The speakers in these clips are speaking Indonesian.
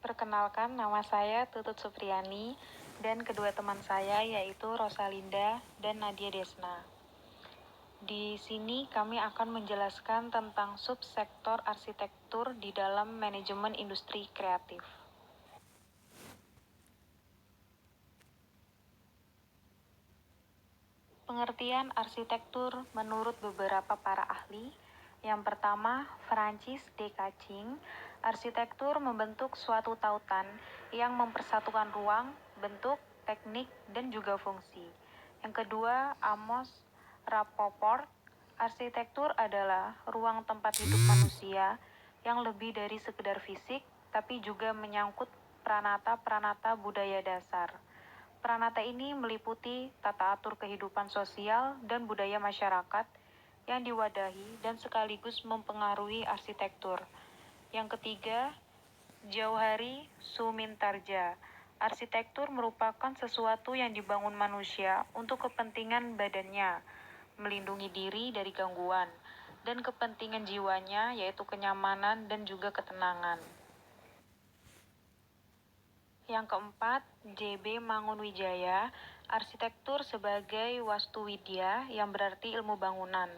Perkenalkan, nama saya Tutut Supriyani dan kedua teman saya yaitu Rosalinda dan Nadia Desna. Di sini kami akan menjelaskan tentang subsektor arsitektur di dalam manajemen industri kreatif. Pengertian arsitektur menurut beberapa para ahli. Yang pertama, Francis D. Kaching, arsitektur membentuk suatu tautan yang mempersatukan ruang, bentuk, teknik, dan juga fungsi. Yang kedua, Amos Rapoport, arsitektur adalah ruang tempat hidup manusia yang lebih dari sekedar fisik, tapi juga menyangkut pranata-pranata budaya dasar. Pranata ini meliputi tata atur kehidupan sosial dan budaya masyarakat yang diwadahi dan sekaligus mempengaruhi arsitektur. Yang ketiga, Jauhari Sumintarja. Arsitektur merupakan sesuatu yang dibangun manusia untuk kepentingan badannya, melindungi diri dari gangguan, dan kepentingan jiwanya yaitu kenyamanan dan juga ketenangan. Yang keempat, J.B. Mangunwijaya, arsitektur sebagai wastuwidya yang berarti ilmu bangunan.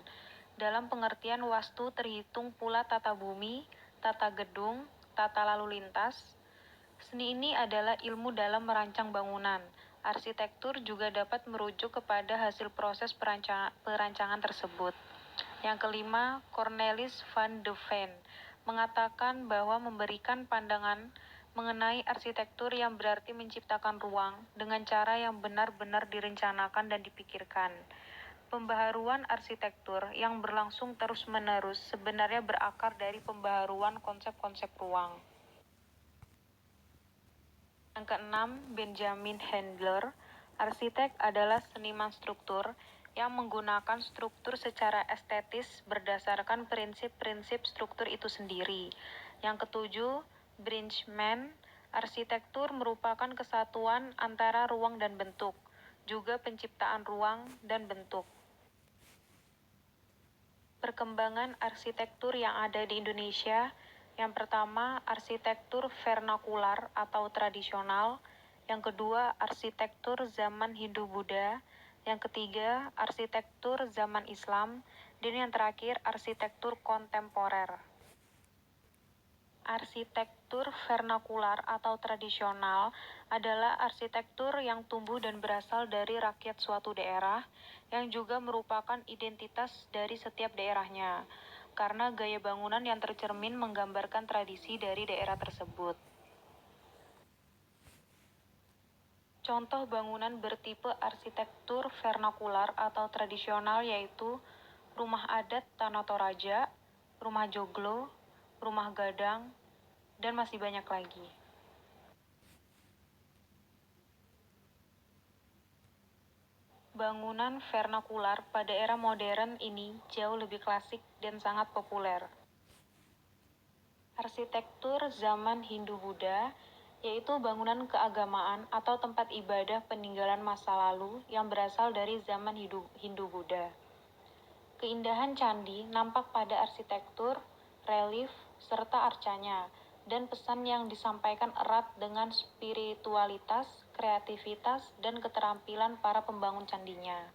Dalam pengertian wastu terhitung pula tata bumi, tata gedung, tata lalu lintas. Seni ini adalah ilmu dalam merancang bangunan. Arsitektur juga dapat merujuk kepada hasil proses perancangan tersebut. Yang kelima, Cornelis van de Ven mengatakan bahwa memberikan pandangan mengenai arsitektur yang berarti menciptakan ruang dengan cara yang benar-benar direncanakan dan dipikirkan. Pembaharuan arsitektur yang berlangsung terus-menerus sebenarnya berakar dari pembaharuan konsep-konsep ruang. Yang keenam, Benjamin Handler, arsitek adalah seniman struktur yang menggunakan struktur secara estetis berdasarkan prinsip-prinsip struktur itu sendiri. Yang ketujuh, Bridgman, arsitektur merupakan kesatuan antara ruang dan bentuk, juga penciptaan ruang dan bentuk. Perkembangan arsitektur yang ada di Indonesia. Yang pertama, arsitektur vernakular atau tradisional. Yang kedua, arsitektur zaman Hindu-Buddha. Yang ketiga, arsitektur zaman Islam. Dan yang terakhir, arsitektur kontemporer. Arsitektur vernakular atau tradisional adalah arsitektur yang tumbuh dan berasal dari rakyat suatu daerah yang juga merupakan identitas dari setiap daerahnya, karena gaya bangunan yang tercermin menggambarkan tradisi dari daerah tersebut. Contoh bangunan bertipe arsitektur vernakular atau tradisional yaitu rumah adat Tanah Toraja, rumah joglo, rumah gadang, dan masih banyak lagi. Bangunan vernakular pada era modern ini jauh lebih klasik dan sangat populer. Arsitektur zaman Hindu-Buddha yaitu bangunan keagamaan atau tempat ibadah peninggalan masa lalu yang berasal dari zaman Hindu-Buddha. Keindahan candi nampak pada arsitektur, relief, serta arcanya, dan pesan yang disampaikan erat dengan spiritualitas, kreativitas, dan keterampilan para pembangun candinya.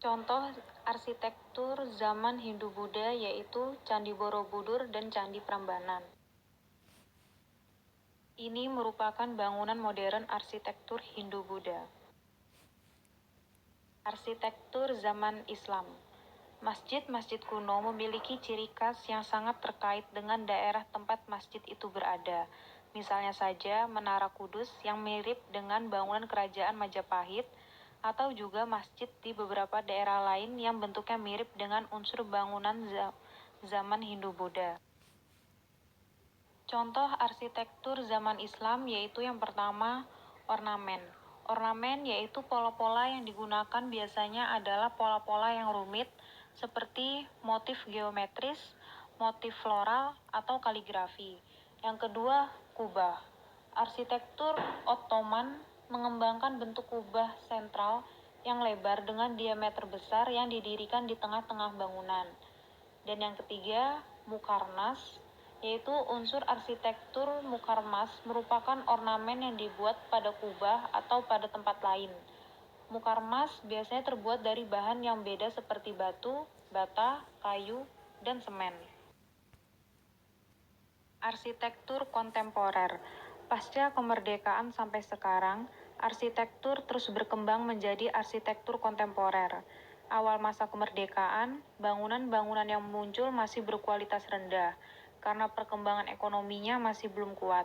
Contoh arsitektur zaman Hindu-Buddha yaitu Candi Borobudur dan Candi Prambanan. Ini merupakan bangunan modern arsitektur Hindu-Buddha. Arsitektur zaman Islam. Masjid-masjid kuno memiliki ciri khas yang sangat terkait dengan daerah tempat masjid itu berada. Misalnya saja Menara Kudus yang mirip dengan bangunan kerajaan Majapahit, atau juga masjid di beberapa daerah lain yang bentuknya mirip dengan unsur bangunan zaman Hindu-Buddha. Contoh arsitektur zaman Islam yaitu yang pertama, ornamen. Ornamen yaitu pola-pola yang digunakan biasanya adalah pola-pola yang rumit seperti motif geometris, motif floral, atau kaligrafi. Yang kedua, kubah. Arsitektur Ottoman mengembangkan bentuk kubah sentral yang lebar dengan diameter besar yang didirikan di tengah-tengah bangunan. Dan yang ketiga, Mukarnas, yaitu unsur arsitektur mukarmas merupakan ornamen yang dibuat pada kubah atau pada tempat lain. Mukarmas biasanya terbuat dari bahan yang beda seperti batu, bata, kayu, dan semen. Arsitektur kontemporer. Pasca kemerdekaan sampai sekarang, arsitektur terus berkembang menjadi arsitektur kontemporer. Awal masa kemerdekaan, bangunan-bangunan yang muncul masih berkualitas rendah karena perkembangan ekonominya masih belum kuat.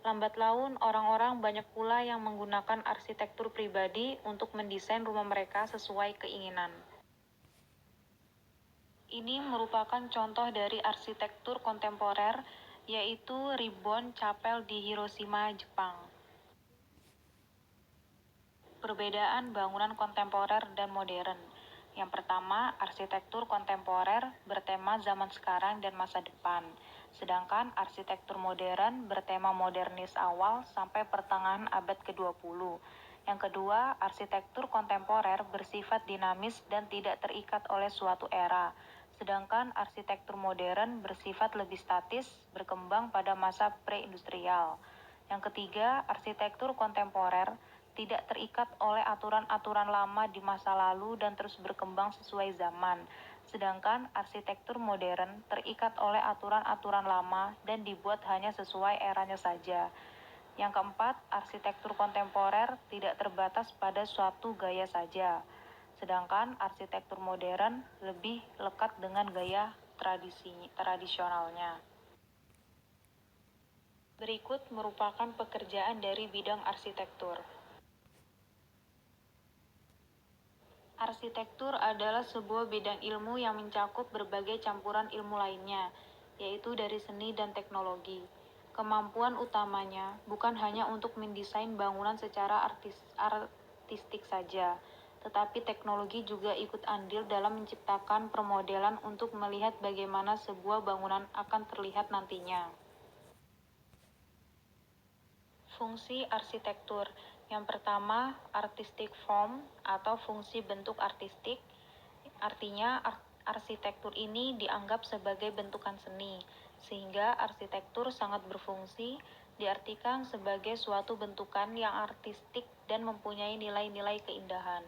Lambat laun, orang-orang banyak pula yang menggunakan arsitektur pribadi untuk mendesain rumah mereka sesuai keinginan. Ini merupakan contoh dari arsitektur kontemporer, yaitu Ribbon Chapel di Hiroshima, Jepang. Perbedaan bangunan kontemporer dan modern. Yang pertama, arsitektur kontemporer bertema zaman sekarang dan masa depan, sedangkan arsitektur modern bertema modernis awal sampai pertengahan abad ke-20. Yang kedua, arsitektur kontemporer bersifat dinamis dan tidak terikat oleh suatu era, sedangkan arsitektur modern bersifat lebih statis, berkembang pada masa pre-industrial. Yang ketiga, arsitektur kontemporer tidak terikat oleh aturan-aturan lama di masa lalu dan terus berkembang sesuai zaman, sedangkan arsitektur modern terikat oleh aturan-aturan lama dan dibuat hanya sesuai eranya saja. Yang keempat, arsitektur kontemporer tidak terbatas pada suatu gaya saja, sedangkan arsitektur modern lebih lekat dengan gaya tradisionalnya. Berikut merupakan pekerjaan dari bidang arsitektur. Arsitektur adalah sebuah bidang ilmu yang mencakup berbagai campuran ilmu lainnya, yaitu dari seni dan teknologi. Kemampuan utamanya bukan hanya untuk mendesain bangunan secara artistik saja, tetapi teknologi juga ikut andil dalam menciptakan permodelan untuk melihat bagaimana sebuah bangunan akan terlihat nantinya. Fungsi arsitektur. Yang pertama, artistic form atau fungsi bentuk artistik. Artinya, arsitektur ini dianggap sebagai bentukan seni, sehingga arsitektur sangat berfungsi, diartikan sebagai suatu bentukan yang artistik dan mempunyai nilai-nilai keindahan.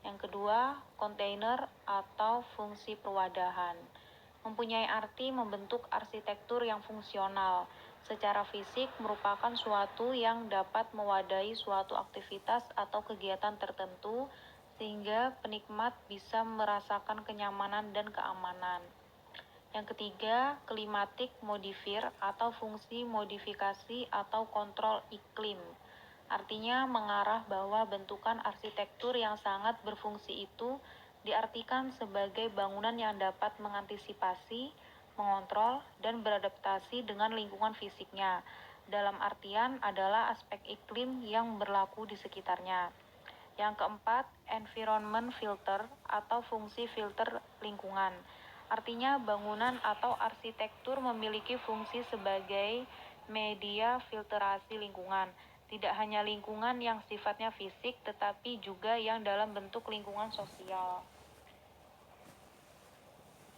Yang kedua, kontainer atau fungsi perwadahan. Mempunyai arti membentuk arsitektur yang fungsional. Secara fisik merupakan suatu yang dapat mewadahi suatu aktivitas atau kegiatan tertentu sehingga penikmat bisa merasakan kenyamanan dan keamanan. Yang ketiga, klimatik modifier atau fungsi modifikasi atau kontrol iklim. Artinya mengarah bahwa bentukan arsitektur yang sangat berfungsi itu diartikan sebagai bangunan yang dapat mengantisipasi, mengontrol, dan beradaptasi dengan lingkungan fisiknya. Dalam artian adalah aspek iklim yang berlaku di sekitarnya. Yang keempat, environment filter atau fungsi filter lingkungan. Artinya bangunan atau arsitektur memiliki fungsi sebagai media filterasi lingkungan. Tidak hanya lingkungan yang sifatnya fisik, tetapi juga yang dalam bentuk lingkungan sosial.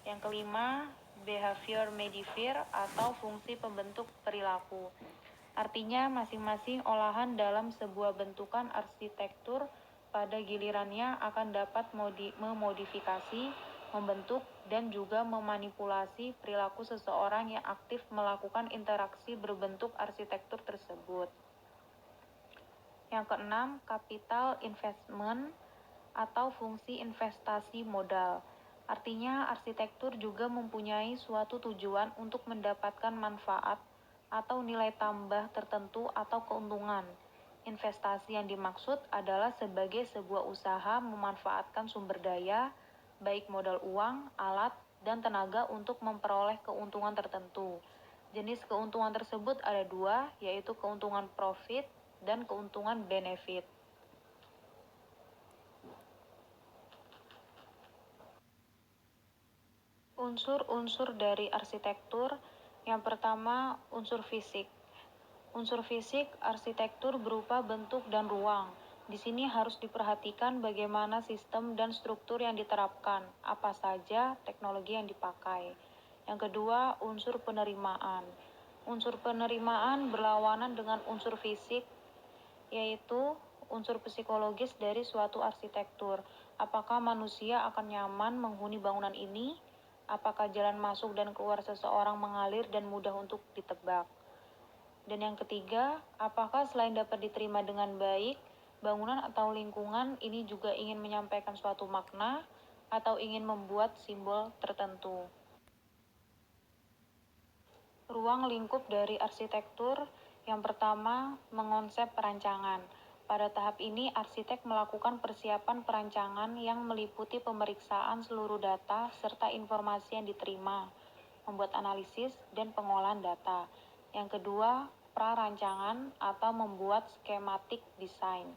Yang kelima, behavior modifier atau fungsi pembentuk perilaku. Artinya masing-masing olahan dalam sebuah bentukan arsitektur pada gilirannya akan dapat memodifikasi, membentuk, dan juga memanipulasi perilaku seseorang yang aktif melakukan interaksi berbentuk arsitektur tersebut. Yang keenam, capital investment atau fungsi investasi modal. Artinya arsitektur juga mempunyai suatu tujuan untuk mendapatkan manfaat atau nilai tambah tertentu atau keuntungan. Investasi yang dimaksud adalah sebagai sebuah usaha memanfaatkan sumber daya, baik modal uang, alat, dan tenaga untuk memperoleh keuntungan tertentu. Jenis keuntungan tersebut ada dua, yaitu keuntungan profit dan keuntungan benefit. Unsur-unsur dari arsitektur. Yang pertama, unsur fisik. Unsur fisik arsitektur berupa bentuk dan ruang. Di sini harus diperhatikan bagaimana sistem dan struktur yang diterapkan, apa saja teknologi yang dipakai. Yang kedua, unsur penerimaan. Unsur penerimaan berlawanan dengan unsur fisik, yaitu unsur psikologis dari suatu arsitektur. Apakah manusia akan nyaman menghuni bangunan ini? Apakah jalan masuk dan keluar seseorang mengalir dan mudah untuk ditebak? Dan yang ketiga, apakah selain dapat diterima dengan baik, bangunan atau lingkungan ini juga ingin menyampaikan suatu makna atau ingin membuat simbol tertentu? Ruang lingkup dari arsitektur. Yang pertama, mengonsep perancangan. Pada tahap ini, arsitek melakukan persiapan perancangan yang meliputi pemeriksaan seluruh data serta informasi yang diterima, membuat analisis dan pengolahan data. Yang kedua, prarancangan atau membuat skematik desain.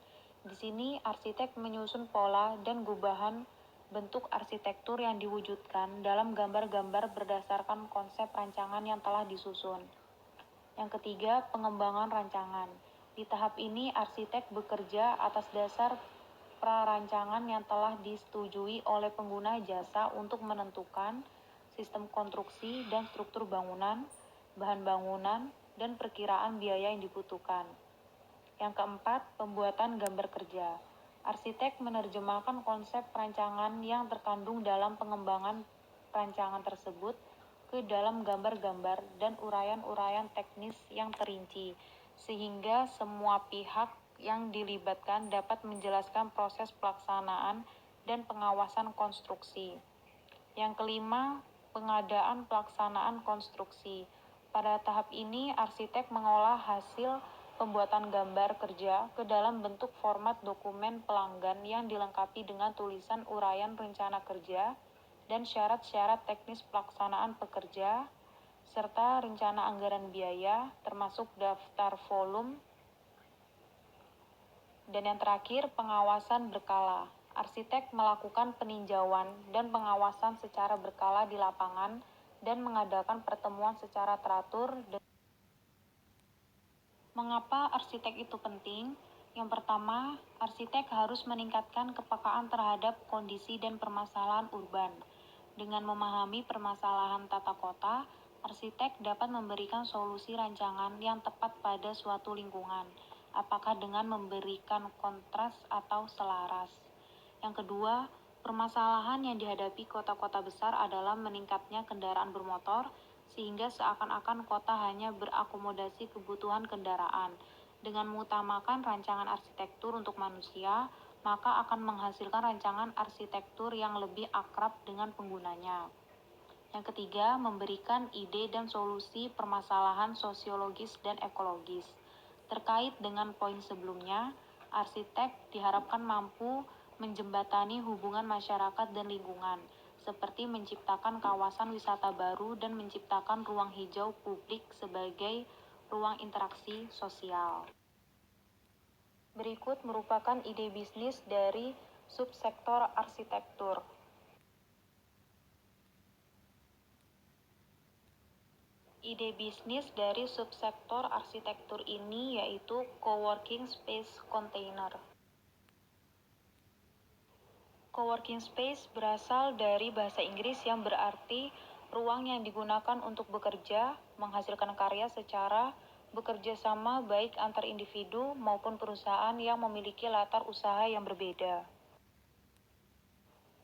Di sini, arsitek menyusun pola dan gubahan bentuk arsitektur yang diwujudkan dalam gambar-gambar berdasarkan konsep rancangan yang telah disusun. Yang ketiga, pengembangan rancangan. Di tahap ini, arsitek bekerja atas dasar prarancangan yang telah disetujui oleh pengguna jasa untuk menentukan sistem konstruksi dan struktur bangunan, bahan bangunan, dan perkiraan biaya yang dibutuhkan. Yang keempat, pembuatan gambar kerja. Arsitek menerjemahkan konsep perancangan yang terkandung dalam pengembangan rancangan tersebut ke dalam gambar-gambar dan uraian-uraian teknis yang terinci, sehingga semua pihak yang dilibatkan dapat menjelaskan proses pelaksanaan dan pengawasan konstruksi. Yang kelima, pengadaan pelaksanaan konstruksi. Pada tahap ini, arsitek mengolah hasil pembuatan gambar kerja ke dalam bentuk format dokumen pelanggan yang dilengkapi dengan tulisan uraian rencana kerja dan syarat-syarat teknis pelaksanaan pekerja, serta rencana anggaran biaya, termasuk daftar volume. Dan yang terakhir, pengawasan berkala. Arsitek melakukan peninjauan dan pengawasan secara berkala di lapangan dan mengadakan pertemuan secara teratur. Mengapa arsitek itu penting? Yang pertama, arsitek harus meningkatkan kepekaan terhadap kondisi dan permasalahan urban. Dengan memahami permasalahan tata kota, arsitek dapat memberikan solusi rancangan yang tepat pada suatu lingkungan, apakah dengan memberikan kontras atau selaras. Yang kedua, permasalahan yang dihadapi kota-kota besar adalah meningkatnya kendaraan bermotor, sehingga seakan-akan kota hanya berakomodasi kebutuhan kendaraan. Dengan mengutamakan rancangan arsitektur untuk manusia, maka akan menghasilkan rancangan arsitektur yang lebih akrab dengan penggunanya. Yang ketiga, memberikan ide dan solusi permasalahan sosiologis dan ekologis. Terkait dengan poin sebelumnya, arsitek diharapkan mampu menjembatani hubungan masyarakat dan lingkungan, seperti menciptakan kawasan wisata baru dan menciptakan ruang hijau publik sebagai ruang interaksi sosial. Berikut merupakan ide bisnis dari subsektor arsitektur. Ide bisnis dari subsektor arsitektur ini yaitu coworking space container. Coworking space berasal dari bahasa Inggris yang berarti ruang yang digunakan untuk bekerja, menghasilkan karya secara bekerja sama baik antar individu maupun perusahaan yang memiliki latar usaha yang berbeda.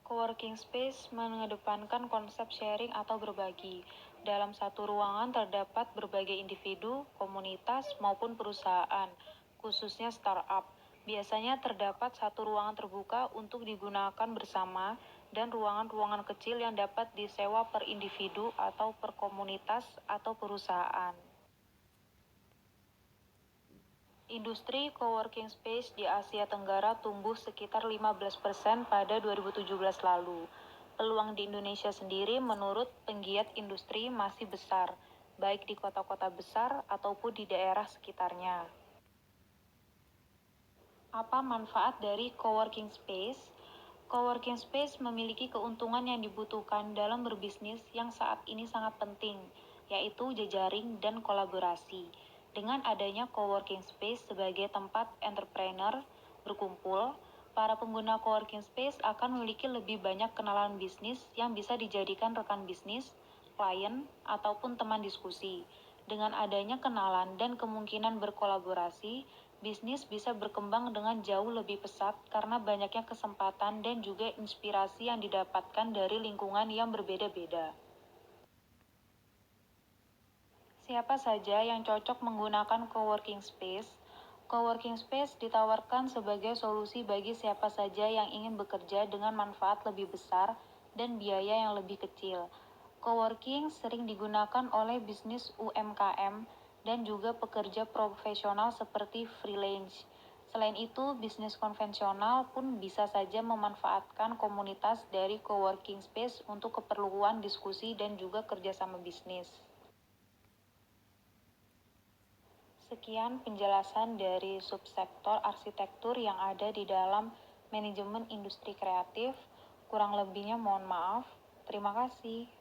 Coworking space mengedepankan konsep sharing atau berbagi. Dalam satu ruangan terdapat berbagai individu, komunitas, maupun perusahaan, khususnya startup. Biasanya terdapat satu ruangan terbuka untuk digunakan bersama dan ruangan-ruangan kecil yang dapat disewa per individu atau per komunitas atau perusahaan. Industri coworking space di Asia Tenggara tumbuh sekitar 15% pada 2017 lalu. Peluang di Indonesia sendiri menurut penggiat industri masih besar, baik di kota-kota besar ataupun di daerah sekitarnya. Apa manfaat dari coworking space? Coworking space memiliki keuntungan yang dibutuhkan dalam berbisnis yang saat ini sangat penting, yaitu jejaring dan kolaborasi. Dengan adanya coworking space sebagai tempat entrepreneur berkumpul, para pengguna coworking space akan memiliki lebih banyak kenalan bisnis yang bisa dijadikan rekan bisnis, klien ataupun teman diskusi. Dengan adanya kenalan dan kemungkinan berkolaborasi, bisnis bisa berkembang dengan jauh lebih pesat karena banyaknya kesempatan dan juga inspirasi yang didapatkan dari lingkungan yang berbeda-beda. Siapa saja yang cocok menggunakan coworking space? Coworking space ditawarkan sebagai solusi bagi siapa saja yang ingin bekerja dengan manfaat lebih besar dan biaya yang lebih kecil. Coworking sering digunakan oleh bisnis UMKM dan juga pekerja profesional seperti freelance. Selain itu, bisnis konvensional pun bisa saja memanfaatkan komunitas dari coworking space untuk keperluan diskusi dan juga kerjasama bisnis. Sekian penjelasan dari subsektor arsitektur yang ada di dalam manajemen industri kreatif. Kurang lebihnya mohon maaf. Terima kasih.